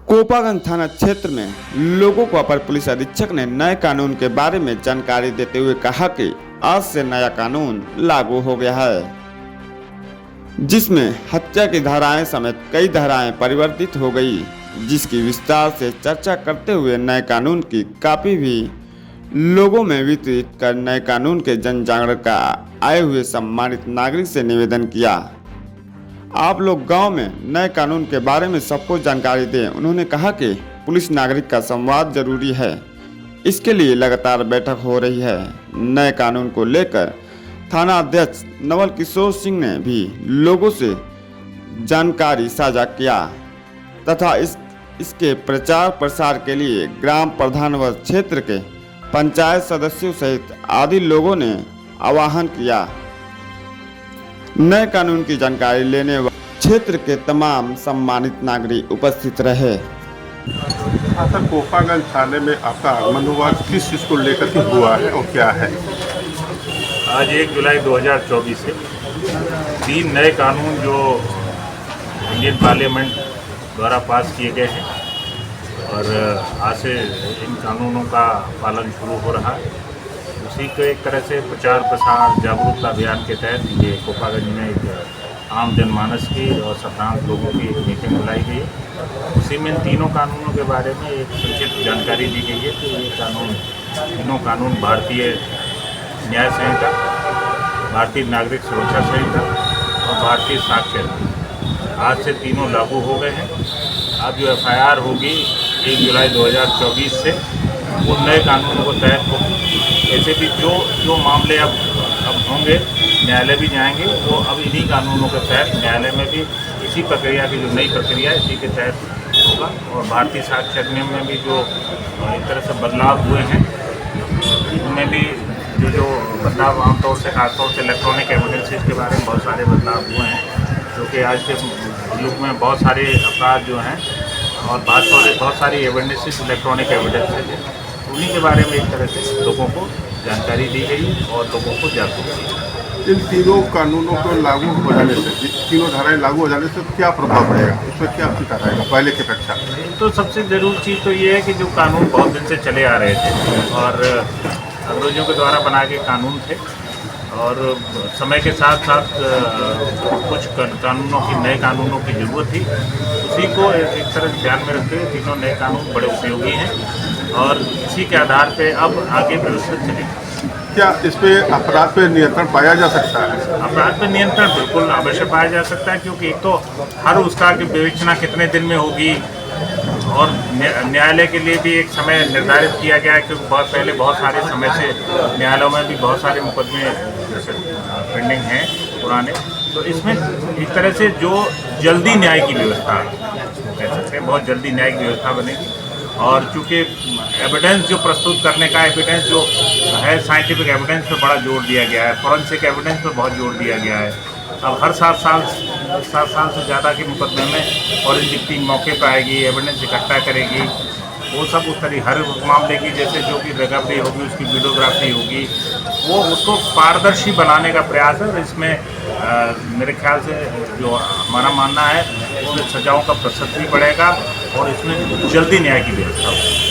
कोपागंज थाना क्षेत्र में लोगों को अपर पुलिस अधीक्षक ने नए कानून के बारे में जानकारी देते हुए कहा कि आज से नया कानून लागू हो गया है, जिसमें हत्या की धाराएं समेत कई धाराएं परिवर्तित हो गई, जिसकी विस्तार से चर्चा करते हुए नए कानून की कॉपी भी लोगों में वितरित कर नए कानून के जन जागरण का आए हुए सम्मानित नागरिक से निवेदन किया। आप लोग गांव में नए कानून के बारे में सबको जानकारी दें। उन्होंने कहा कि पुलिस नागरिक का संवाद जरूरी है, इसके लिए लगातार बैठक हो रही है। नए कानून को लेकर थाना अध्यक्ष नवल किशोर सिंह ने भी लोगों से जानकारी साझा किया तथा इसके प्रचार प्रसार के लिए ग्राम प्रधान व क्षेत्र के पंचायत सदस्यों सहित आदि लोगों ने आह्वान किया। नए कानून की जानकारी लेने वाले क्षेत्र के तमाम सम्मानित नागरिक उपस्थित रहे। सर, कोपागंज थाने में आपका आगमन हुआ, किस चीज़ को लेकर के हुआ है और क्या है? आज 1 जुलाई 2024 से 3 नए कानून जो इंडियन पार्लियामेंट द्वारा पास किए गए हैं और आज से इन कानूनों का पालन शुरू हो रहा है। उसी को एक तरह से प्रचार प्रसार जागरूकता अभियान के तहत ये कोपागंज में एक आम जनमानस की और साधारण लोगों की एक मीटिंग बुलाई गई है। उसी में इन तीनों कानूनों के बारे में एक संक्षिप्त जानकारी दी गई है कि ये तीनों कानून भारतीय न्याय संहिता, भारतीय नागरिक सुरक्षा संहिता और भारतीय साक्ष्य आज से तीनों लागू हो गए हैं। अब जो FIR होगी 1 जुलाई 2024 से वो नए कानूनों को तहत होगी। ऐसे भी जो मामले अब होंगे न्यायालय भी जाएंगे, वो अब इन्हीं कानूनों के तहत न्यायालय में भी इसी प्रक्रिया की जो नई प्रक्रिया है इसी के तहत होगा। और भारतीय साक्ष्य अधिनियम में भी जो एक तरह से बदलाव हुए हैं, इनमें भी जो बदलाव आमतौर से खासतौर से इलेक्ट्रॉनिक एविडेंसेस के बारे में बहुत सारे बदलाव हुए हैं, क्योंकि आज के युग में बहुत सारे अपराध जो हैं और बहुत सारी एविडेंसेस इलेक्ट्रॉनिक एविडेंसेस हैं, उन्हीं के बारे में एक तरह से लोगों को जानकारी दी गई और लोगों को जागरूक किया। इन तीनों कानूनों को लागू हो जाने से, तीनों धाराएं लागू हो जाने से क्या प्रभाव पड़ेगा, उसमें क्या अंतर आएगा पहले की अपेक्षा? तो सबसे ज़रूरी चीज़ तो ये है कि जो कानून बहुत दिन से चले आ रहे थे और अंग्रेजों के द्वारा बनाए गए कानून थे और समय के साथ साथ कुछ कानूनों की नए कानूनों की ज़रूरत थी, उसी को एक तरह से ध्यान में रखते हुए तीनों नए कानून बड़े उपयोगी हैं और इसी के आधार पे अब आगे व्यवस्था चलेगी। क्या इस पे अपराध पे नियंत्रण पाया जा सकता है? अपराध पे नियंत्रण बिल्कुल अवश्य पाया जा सकता है, क्योंकि एक तो हर उसका की विवेचना कितने दिन में होगी और न्यायालय के लिए भी एक समय निर्धारित किया गया है, क्योंकि बहुत पहले बहुत सारे समय से न्यायालयों में भी बहुत सारे मुकदमे पेंडिंग हैं पुराने। तो इसमें एक तरह से जो जल्दी न्याय की व्यवस्था कह सकते हैं, बहुत जल्दी न्याय की व्यवस्था बनेगी। और चूँकि एविडेंस जो प्रस्तुत करने का एविडेंस जो है, साइंटिफिक एविडेंस पे बड़ा जोर दिया गया है, फॉरेंसिक एविडेंस पे बहुत जोर दिया गया है। अब हर 7 साल से ज़्यादा के मुकदमे में फॉरेंसिक टीम मौके पर आएगी, एविडेंस इकट्ठा करेगी, वो सब उस तरह हर मामले की जैसे जो भी रिकवरी होगी, उसकी वीडियोग्राफी होगी, वो उसको पारदर्शी बनाने का प्रयास है। और इसमें मेरे ख्याल से जो हमारा मानना है, उसमें सजाओं का प्रतिशत भी बढ़ेगा और इसमें जल्दी न्याय की व्यवस्था होगी।